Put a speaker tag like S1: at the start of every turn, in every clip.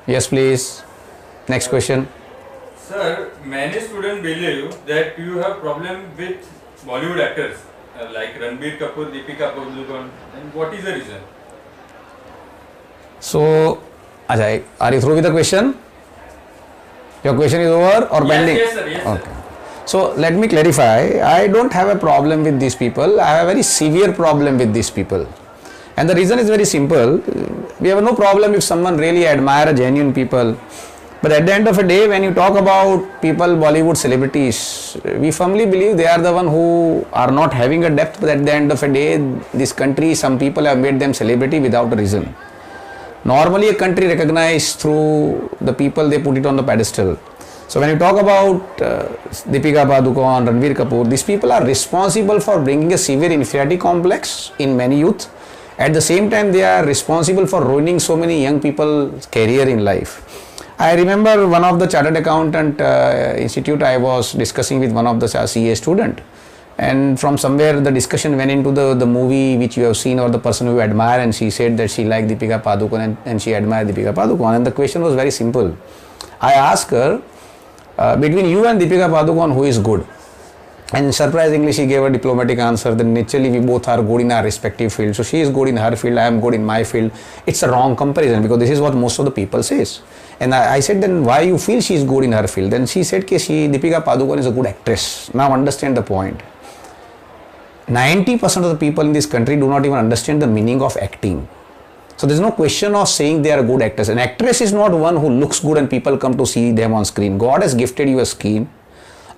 S1: Yes, please. Next question.
S2: Sir, many students believe that you have problem with Bollywood actors like Ranbir Kapoor, Deepika Padukone, and what is the reason?
S1: So, Ajay, are you through with the question? Your question is over or pending?
S2: Yes, sir. Yes,
S1: Okay.
S2: sir.
S1: So let me clarify. I don't have a problem with these people. I have a very severe problem with these people. And the reason is very simple. We have no problem if someone really admire genuine people. But at the end of the day, when you talk about people, Bollywood celebrities, we firmly believe they are the one who are not having a depth. But at the end of the day, this country, some people have made them celebrity without a reason. Normally, a country recognized through the people they put it on the pedestal. So when you talk about Deepika Padukone, Ranbir Kapoor, these people are responsible for bringing a severe inferiority complex in many youth. At the same time, they are responsible for ruining so many young people's career in life. I remember one of the Chartered Accountant Institute, I was discussing with one of the CA student, and from somewhere the discussion went into the movie which you have seen or the person who you admire, and she said that she liked Deepika Padukone and she admired Deepika Padukone, and the question was very simple. I asked her, between you and Deepika Padukone, who is good? And surprisingly, she gave a diplomatic answer that naturally we both are good in our respective fields. So she is good in her field, I am good in my field. It's a wrong comparison because this is what most of the people says. And I said, then why you feel she is good in her field? Then she said, Deepika Padukone is a good actress. Now understand the point. 90% of the people in this country do not even understand the meaning of acting. So there's no question of saying they are a good actress. An actress is not one who looks good and people come to see them on screen. God has gifted you a skin.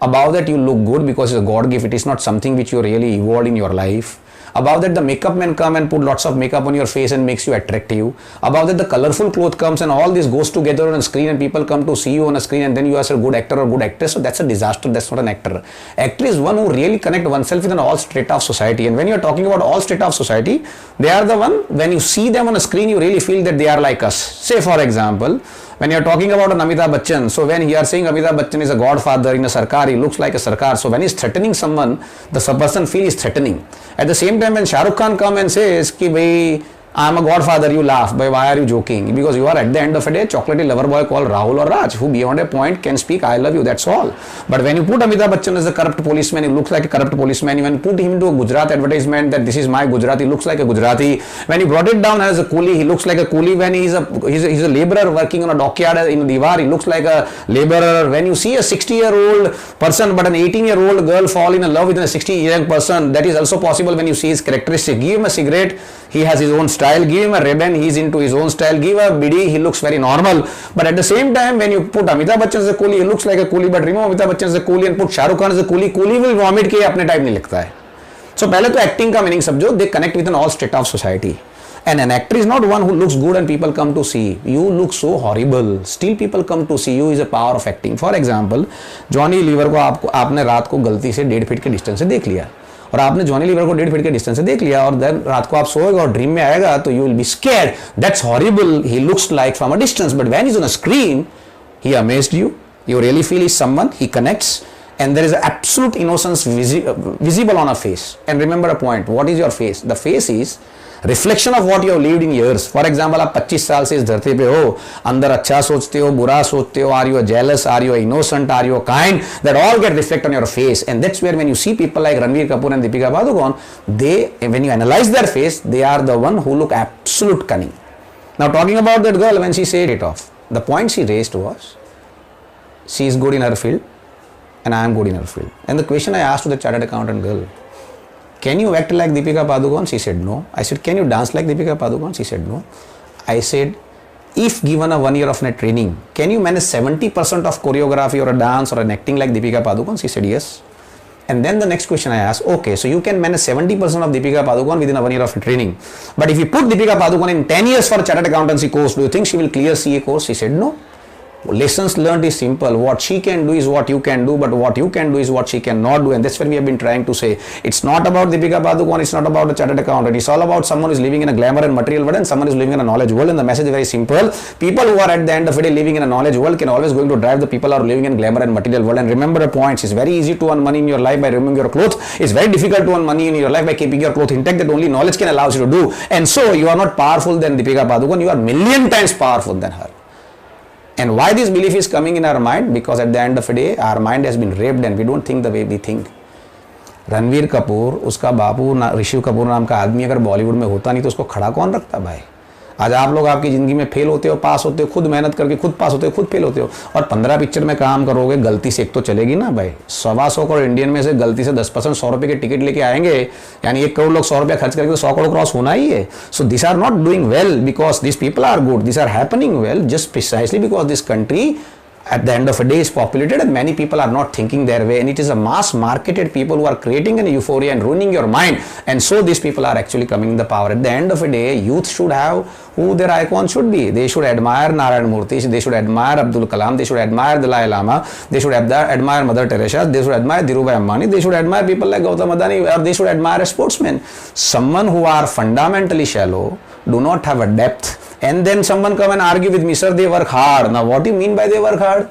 S1: Above that, you look good because it's a God gift. It is not something which you really evolved in your life. Above that, the makeup men come and put lots of makeup on your face and makes you attractive. Above that, the colorful cloth comes and all this goes together on a screen and people come to see you on a screen and then you are a good actor or good actress. So that's a disaster. That's not an actor. Actor is one who really connect oneself with an all strata of society. And when you are talking about all strata of society, they are the one, when you see them on a screen, you really feel that they are like us. Say for example, when you are talking about an Amitabh Bachchan, so when you are saying Amitabh Bachchan is a godfather in a sarkar, he looks like a sarkar. So when he is threatening someone, the person feels is threatening. At the same time, when Shah Rukh Khan come and says ki bhai, I am a godfather, you laugh. But why are you joking? Because you are at the end of a day chocolatey lover boy called Rahul or Raj, who beyond a point can speak I love you, that's all. But when you put Amitabh Bachchan as a corrupt policeman, he looks like a corrupt policeman. When you put him into a Gujarat advertisement that this is my Gujarati, he looks like a Gujarati. When you brought it down as a coolie, he looks like a coolie. When he's a laborer working on a dockyard in Diwar, he looks like a laborer. When you see a 60-year-old person but an 18-year-old girl fall in love with a 60-year-old person, that is also possible when you see his characteristic. Give him a cigarette, he has his own style. Give him a ribbon, he is into his own style. Give a bidi, he looks very normal. But at the same time, when you put Amitabh Bachchan as a coolie, he looks like a coolie. But remove Amitabh Bachchan as a coolie and put Shah Rukh Khan as a coolie, coolie will vomit के अपने type नहीं लगता है. So पहले तो acting का meaning समझो, they connect with an all strata of society. And an actor is not one who looks good and people come to see. You look so horrible. Still people come to see you is a power of acting. For example, Johnny Lever को आपने रात को गलती से 1.5 feet के distance से देख लिया. और आपने जॉनी लीवर को 1.5 फीट के डिस्टेंस से देख लिया और देन रात को आप सोएगा और ड्रीम में आएगा तो you will be scared. That's horrible. He looks like from a distance but when he is on a screen he amazed you. You really feel is someone, he connects, and there is absolute innocence visible on a face. And remember a point, what is your face? The face is reflection of what you have lived in years. For example, आप 25 साल से इस धरती पे हो, अंदर अच्छा सोचते हो, बुरा सोचते हो, are you jealous, are you innocent, are you kind, that all get reflected on your face. And that's where when you see people like Ranbir Kapoor and Deepika Padukone, when you analyze their face, they are the one who look absolute cunning. Now talking about that girl, when she said it off, the point she raised was, she is good in her field and I am good in her field. And the question I asked to the chartered accountant girl, can you act like Deepika Padukone? She said no. I said, can you dance like Deepika Padukone? She said no. I said, if given a 1 year of net training, can you manage 70% of choreography or a dance or an acting like Deepika Padukone? She said yes. And then the next question I asked, okay, so you can manage 70% of Deepika Padukone within a 1 year of training. But if you put Deepika Padukone in 10 years for a chartered accountancy course, do you think she will clear CA course? She said no. Lessons learned is simple. What she can do is what you can do, but what you can do is what she cannot do. And that's what we have been trying to say. It's not about Deepika Padukone, it's not about a chartered accountant. It's all about someone who is living in a glamour and material world and someone who is living in a knowledge world. And the message is very simple. People who are at the end of the day living in a knowledge world can always going to drive the people who are living in glamour and material world. And remember a point, it's very easy to earn money in your life by removing your clothes. It's very difficult to earn money in your life by keeping your clothes intact, that only knowledge can allow you to do. And so you are not powerful than Deepika Padukone, you are million times powerful than her. And why this belief is coming in our mind? Because at the end of the day, our mind has been raped and we don't think the way we think. Ranveer Kapoor, उसका बापू ऋषि कपूर नाम का आदमी अगर बॉलीवुड में होता नहीं तो उसको खड़ा कौन रखता भाई? आज आप लोग आपकी ज़िंदगी में फेल होते हो, पास होते हो, खुद मेहनत करके खुद पास होते हो, खुद फेल होते हो, और 15 पिक्चर में काम करोगे, गलती से एक तो चलेगी ना भाई। 125 करोड़ इंडियन में से गलती से 10% 100 रुपये के टिकट लेके आएंगे, यानी 1 करोड़ लोग 100 रुपया खर्च करके तो 100 करोड़ क्रॉस होना ही है। So this are not doing well because this people are good, this are happening well just precisely because this country at the end of the day is populated and many people are not thinking their way, and it is a mass marketed people who are creating an euphoria and ruining your mind, and so these people are actually coming in the power. At the end of the day, youth should have who their icon should be. They should admire Narayan Murthy, they should admire Abdul Kalam, they should admire Dalai Lama, they should admire Mother Teresa, they should admire Dhirubhai Ambani, they should admire people like Gautam Adani, or they should admire a sportsman. Someone who are fundamentally shallow, do not have a depth, and then someone come and argue with me, sir, they work hard. Now what do you mean by they work hard?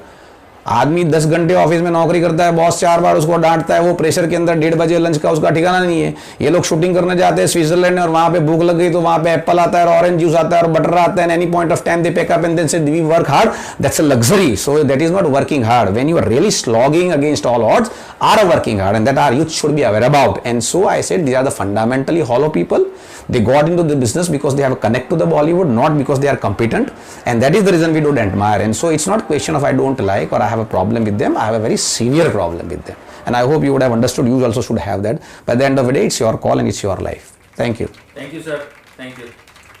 S1: आदमी 10 घंटे office में नौकरी करता है, boss 4 बार उसको डांटता है, वो pressure के अंदर 1:30 बजे लंच का उसका ठिकाना नहीं है। ये लोग शूटिंग करने जाते हैं स्विट्जरलैंड और वहां पे भूख लग गई तो वहां पे एप्पल आता है और ऑरेंज जूस आता है और बटर आता है, any point of time they pick up and then so we work hard. That's a luxury, so that is not working hard. When you are really slogging against all odds or working hard, and that our youth should be aware about. And so I said these are the fundamentally hollow people. They got into the business because they have a connect to the Bollywood, not because they are competent, and that is the reason we don't admire. And so it's not a question of I don't like or I have a problem with them. I have a very severe problem with them, and I hope you would have understood. You also should have that. By the end of the day, it's your call and it's your life. Thank you.
S2: Thank you, sir. Thank you.